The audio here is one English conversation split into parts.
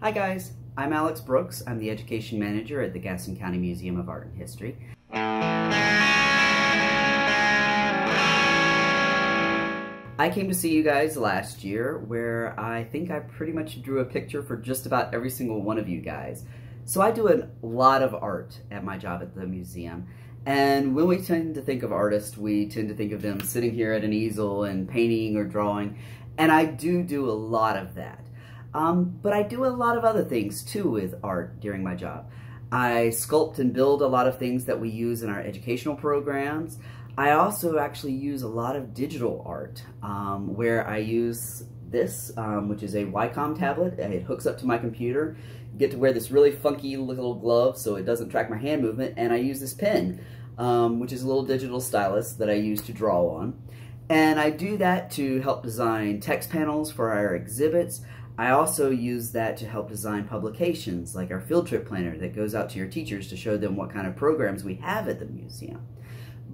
Hi guys, I'm Alex Brooks. I'm the Education Manager at the Gaston County Museum of Art and History. I came to see you guys last year where I think I pretty much drew a picture for just about every single one of you guys. So I do a lot of art at my job at the museum. And when we tend to think of artists, we tend to think of them sitting here at an easel and painting or drawing. And I do a lot of that. But I do a lot of other things too with art during my job. I sculpt and build a lot of things that we use in our educational programs. I also actually use a lot of digital art where I use this, which is a Wacom tablet. It hooks up to my computer. You get to wear this really funky little glove so it doesn't track my hand movement, and I use this pen, which is a little digital stylus that I use to draw on. And I do that to help design text panels for our exhibits. I also use that to help design publications like our field trip planner that goes out to your teachers to show them what kind of programs we have at the museum.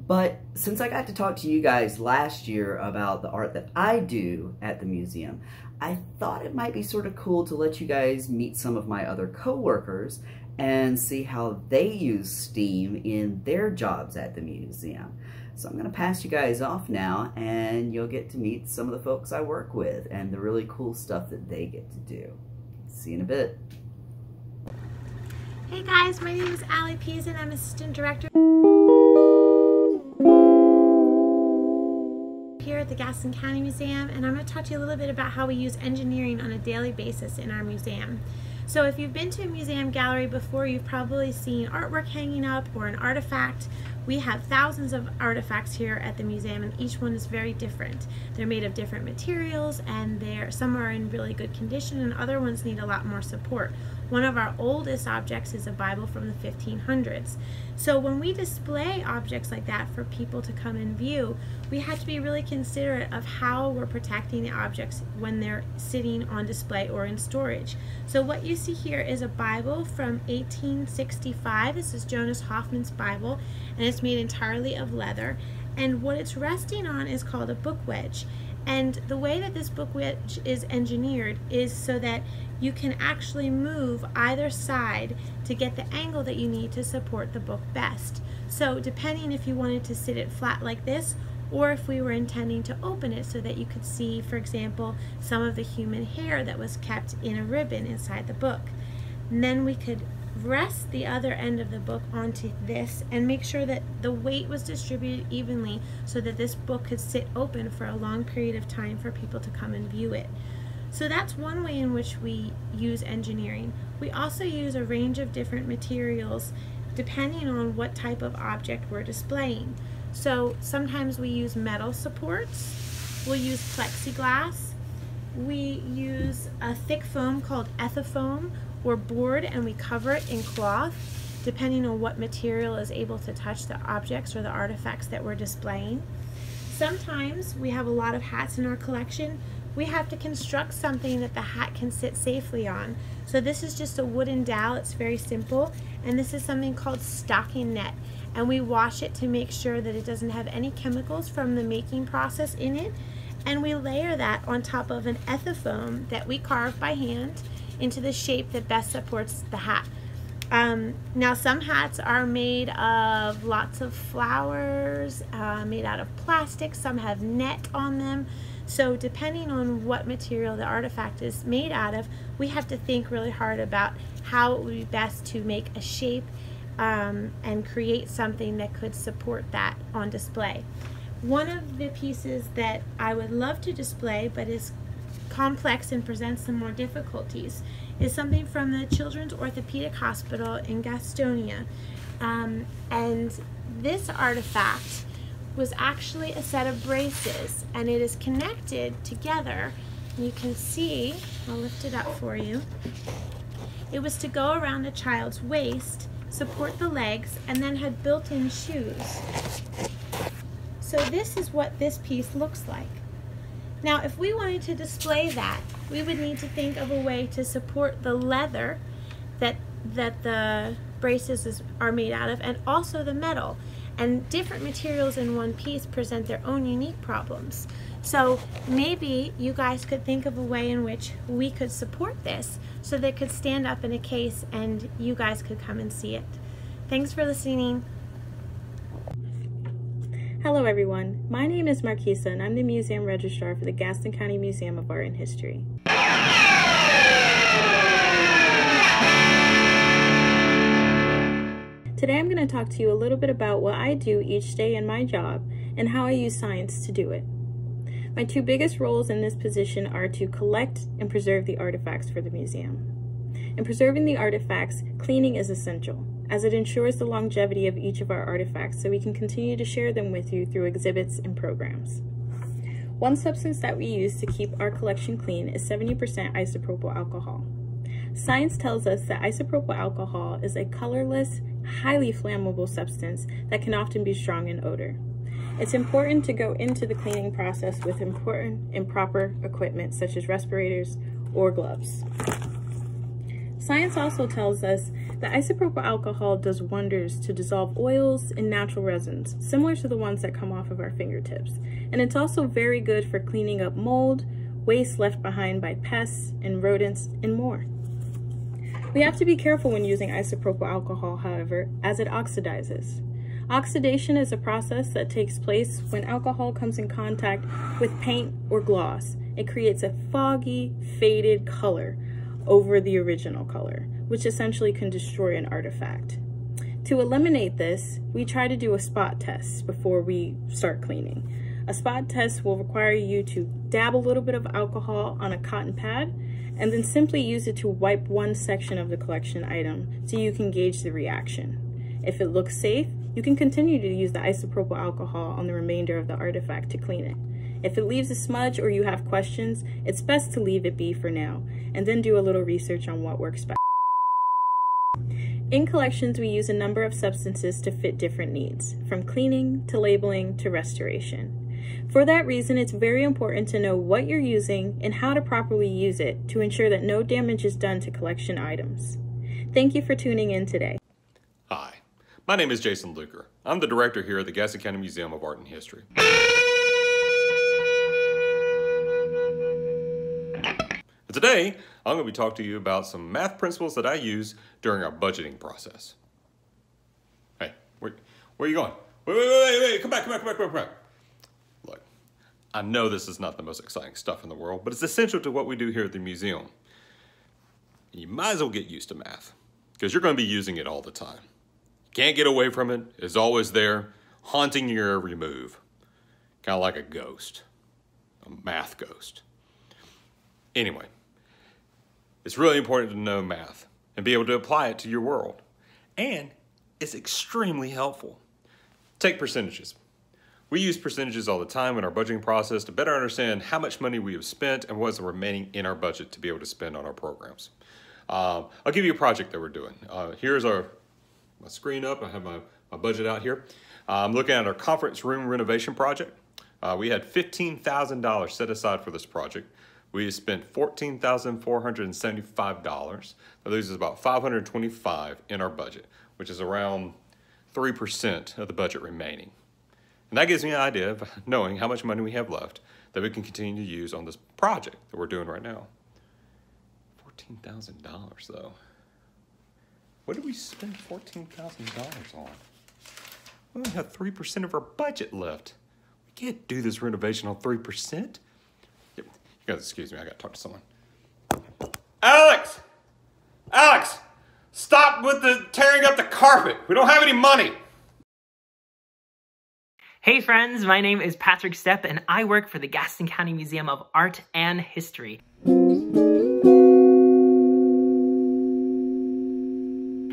But since I got to talk to you guys last year about the art that I do at the museum, I thought it might be sort of cool to let you guys meet some of my other coworkers and see how they use STEAM in their jobs at the museum. So I'm going to pass you guys off now, and you'll get to meet some of the folks I work with and the really cool stuff that they get to do. See you in a bit. Hey guys, my name is Allie Pease and I'm Assistant Director here at the Gaston County Museum, and I'm going to talk to you a little bit about how we use engineering on a daily basis in our museum. So if you've been to a museum gallery before, you've probably seen artwork hanging up or an artifact. We have thousands of artifacts here at the museum, and each one is very different. They're made of different materials, and some are in really good condition and other ones need a lot more support. One of our oldest objects is a Bible from the 1500s. So when we display objects like that for people to come and view, we have to be really considerate of how we're protecting the objects when they're sitting on display or in storage. So what you see here is a Bible from 1865. This is Jonas Hoffman's Bible, and it's made entirely of leather. And what it's resting on is called a book wedge. And the way that this book wedge is engineered is so that you can actually move either side to get the angle that you need to support the book best. So depending if you wanted to sit it flat like this, or if we were intending to open it so that you could see, for example, some of the human hair that was kept in a ribbon inside the book. And then we could rest the other end of the book onto this and make sure that the weight was distributed evenly so that this book could sit open for a long period of time for people to come and view it. So that's one way in which we use engineering. We also use a range of different materials depending on what type of object we're displaying. So sometimes we use metal supports, we'll use plexiglass, we use a thick foam called ethafoam or board, and we cover it in cloth depending on what material is able to touch the objects or the artifacts that we're displaying. Sometimes we have a lot of hats in our collection. We have to construct something that the hat can sit safely on. So this is just a wooden dowel. It's very simple, and this is something called stocking net, and we wash it to make sure that it doesn't have any chemicals from the making process in it, and we layer that on top of an ethafoam that we carve by hand into the shape that best supports the hat. Now some hats are made of lots of flowers, made out of plastic, some have net on them. So depending on what material the artifact is made out of, we have to think really hard about how it would be best to make a shape and create something that could support that on display. One of the pieces that I would love to display but is complex and presents some more difficulties is something from the Children's Orthopedic Hospital in Gastonia. And this artifact was actually a set of braces, and it is connected together. You can see, I'll lift it up for you. It was to go around a child's waist, support the legs, and then had built-in shoes. So this is what this piece looks like. Now, if we wanted to display that, we would need to think of a way to support the leather that the braces are made out of, and also the metal. And different materials in one piece present their own unique problems. So maybe you guys could think of a way in which we could support this so they could stand up in a case and you guys could come and see it. Thanks for listening. Hello everyone, my name is Marquisa and I'm the Museum Registrar for the Gaston County Museum of Art and History. Today I'm going to talk to you a little bit about what I do each day in my job and how I use science to do it. My two biggest roles in this position are to collect and preserve the artifacts for the museum. In preserving the artifacts, cleaning is essential, as it ensures the longevity of each of our artifacts so we can continue to share them with you through exhibits and programs. One substance that we use to keep our collection clean is 70% isopropyl alcohol. Science tells us that isopropyl alcohol is a colorless, highly flammable substance that can often be strong in odor. It's important to go into the cleaning process with important and proper equipment such as respirators or gloves. Science also tells us that isopropyl alcohol does wonders to dissolve oils and natural resins, similar to the ones that come off of our fingertips. And it's also very good for cleaning up mold, waste left behind by pests and rodents, and more. We have to be careful when using isopropyl alcohol, however, as it oxidizes. Oxidation is a process that takes place when alcohol comes in contact with paint or gloss. It creates a foggy, faded color over the original color, which essentially can destroy an artifact. To eliminate this, we try to do a spot test before we start cleaning. A spot test will require you to dab a little bit of alcohol on a cotton pad and then simply use it to wipe one section of the collection item so you can gauge the reaction. If it looks safe, you can continue to use the isopropyl alcohol on the remainder of the artifact to clean it. If it leaves a smudge or you have questions, it's best to leave it be for now, and then do a little research on what works best. In collections, we use a number of substances to fit different needs, from cleaning to labeling to restoration. For that reason, it's very important to know what you're using and how to properly use it to ensure that no damage is done to collection items. Thank you for tuning in today. Hi, my name is Jason Luker. I'm the director here at the Gaston County Museum of Art and History. Today, I'm going to be talking to you about some math principles that I use during our budgeting process. Hey, where are you going? Wait, come back. Look, I know this is not the most exciting stuff in the world, but it's essential to what we do here at the museum. You might as well get used to math, because you're going to be using it all the time. Can't get away from it. It's always there, haunting your every move. Kind of like a ghost, a math ghost. Anyway, it's really important to know math and be able to apply it to your world. And it's extremely helpful. Take percentages. We use percentages all the time in our budgeting process to better understand how much money we have spent and what's remaining in our budget to be able to spend on our programs. I'll give you a project that we're doing. Here's my screen up. I have my budget out here. I'm looking at our conference room renovation project. We had $15,000 set aside for this project. We spent $14,475. That leaves us about $525 in our budget, which is around 3% of the budget remaining. And that gives me an idea of knowing how much money we have left that we can continue to use on this project that we're doing right now. $14,000 though. What did we spend $14,000 on? We only have 3% of our budget left. We can't do this renovation on 3%. You guys, excuse me, I gotta talk to someone. Alex! Alex! Stop with the tearing up the carpet. We don't have any money. Hey friends, my name is Patrick Stepp and I work for the Gaston County Museum of Art and History.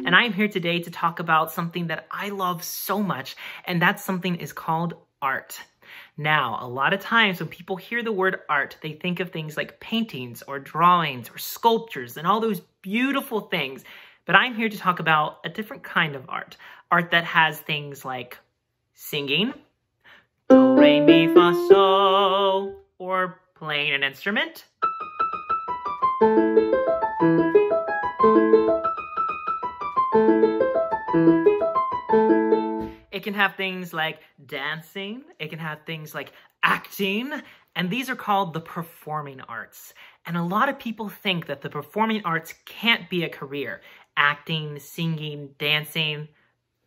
And I am here today to talk about something that I love so much, and that something is called art. Now, a lot of times when people hear the word art, they think of things like paintings or drawings or sculptures and all those beautiful things. But I'm here to talk about a different kind of art. Art that has things like singing, do, re, mi, fa, sol, or playing an instrument. It It can have things like dancing, it can have things like acting, and these are called the performing arts. And a lot of people think that the performing arts can't be a career, acting, singing, dancing,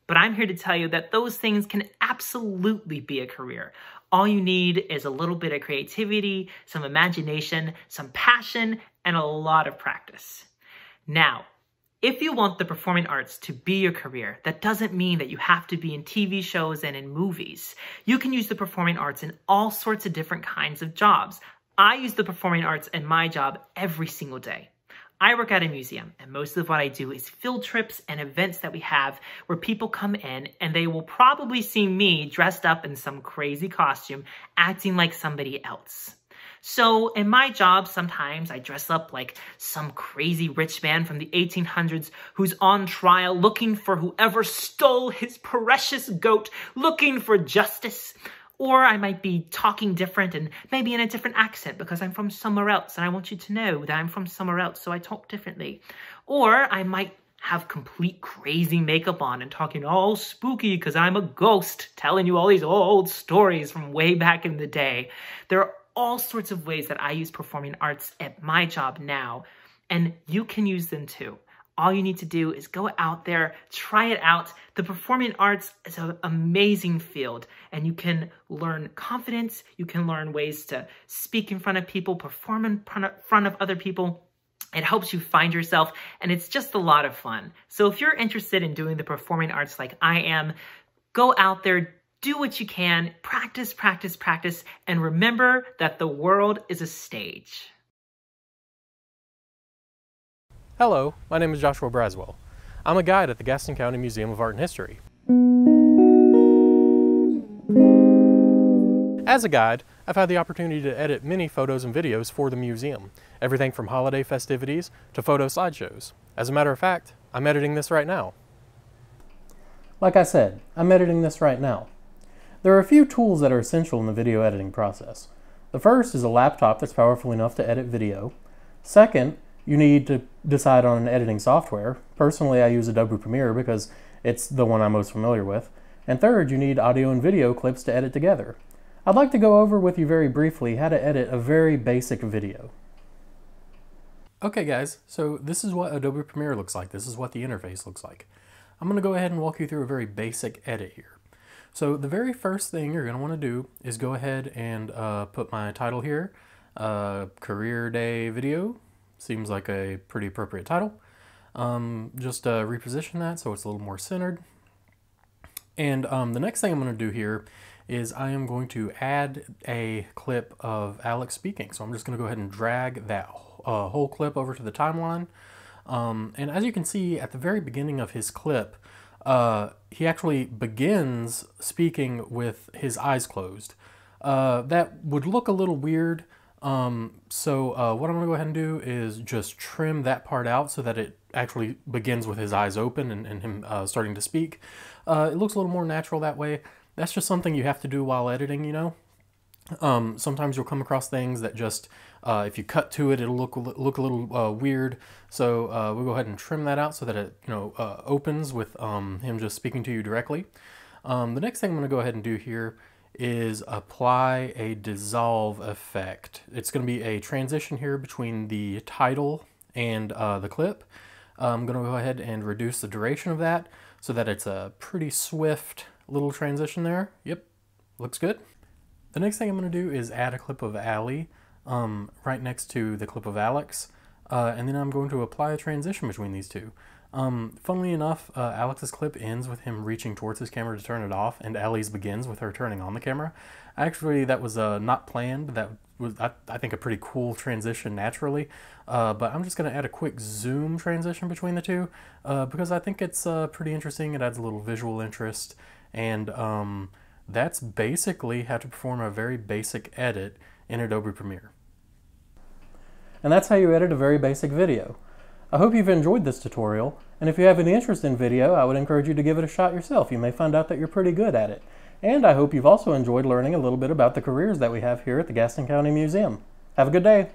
but I'm here to tell you that those things can absolutely be a career. All you need is a little bit of creativity, some imagination, some passion, and a lot of practice. Now, if you want the performing arts to be your career, that doesn't mean that you have to be in TV shows and in movies. You can use the performing arts in all sorts of different kinds of jobs. I use the performing arts in my job every single day. I work at a museum, and most of what I do is field trips and events that we have where people come in and they will probably see me dressed up in some crazy costume, acting like somebody else. So in my job, sometimes I dress up like some crazy rich man from the 1800s who's on trial looking for whoever stole his precious goat, looking for justice. Or I might be talking different and maybe in a different accent because I'm from somewhere else and I want you to know that I'm from somewhere else, so I talk differently. Or I might have complete crazy makeup on and talking all spooky because I'm a ghost telling you all these old stories from way back in the day. There are all sorts of ways that I use performing arts at my job now, and you can use them too. All you need to do is go out there, try it out. The performing arts is an amazing field, and you can learn confidence, you can learn ways to speak in front of people, perform in front of other people. It helps you find yourself, and it's just a lot of fun. So if you're interested in doing the performing arts like I am, go out there, do what you can, practice, practice, practice, and remember that the world is a stage. Hello, my name is Joshua Braswell. I'm a guide at the Gaston County Museum of Art and History. As a guide, I've had the opportunity to edit many photos and videos for the museum, everything from holiday festivities to photo slideshows. As a matter of fact, I'm editing this right now. Like I said, I'm editing this right now. There are a few tools that are essential in the video editing process. The first is a laptop that's powerful enough to edit video. Second, you need to decide on an editing software. Personally, I use Adobe Premiere because it's the one I'm most familiar with. And third, you need audio and video clips to edit together. I'd like to go over with you very briefly how to edit a very basic video. Okay guys, so this is what Adobe Premiere looks like. This is what the interface looks like. I'm going to go ahead and walk you through a very basic edit here. So the very first thing you're going to want to do is go ahead and put my title here, Career Day Video. Seems like a pretty appropriate title. Just reposition that so it's a little more centered. And the next thing I'm going to do here is I am going to add a clip of Alex speaking. So I'm just going to go ahead and drag that whole clip over to the timeline. And as you can see at the very beginning of his clip, he actually begins speaking with his eyes closed. That would look a little weird. So what I'm going to go ahead and do is just trim that part out so that it actually begins with his eyes open and him starting to speak. It looks a little more natural that way. That's just something you have to do while editing, you know. Sometimes you'll come across things that just, if you cut to it, it'll look a little weird. So we'll go ahead and trim that out so that it, opens with him just speaking to you directly. The next thing I'm going to go ahead and do here is apply a dissolve effect. It's going to be a transition here between the title and the clip. I'm going to go ahead and reduce the duration of that so that it's a pretty swift little transition there. Yep, looks good. The next thing I'm going to do is add a clip of Allie right next to the clip of Alex, and then I'm going to apply a transition between these two. Funnily enough, Alex's clip ends with him reaching towards his camera to turn it off, and Allie's begins with her turning on the camera. Actually, that was not planned. That was, I think, a pretty cool transition naturally, but I'm just going to add a quick zoom transition between the two because I think it's pretty interesting. It adds a little visual interest, and that's basically how to perform a very basic edit in Adobe Premiere. And that's how you edit a very basic video. I hope you've enjoyed this tutorial, and if you have any interest in video, I would encourage you to give it a shot yourself. You may find out that you're pretty good at it. And I hope you've also enjoyed learning a little bit about the careers that we have here at the Gaston County Museum. Have a good day!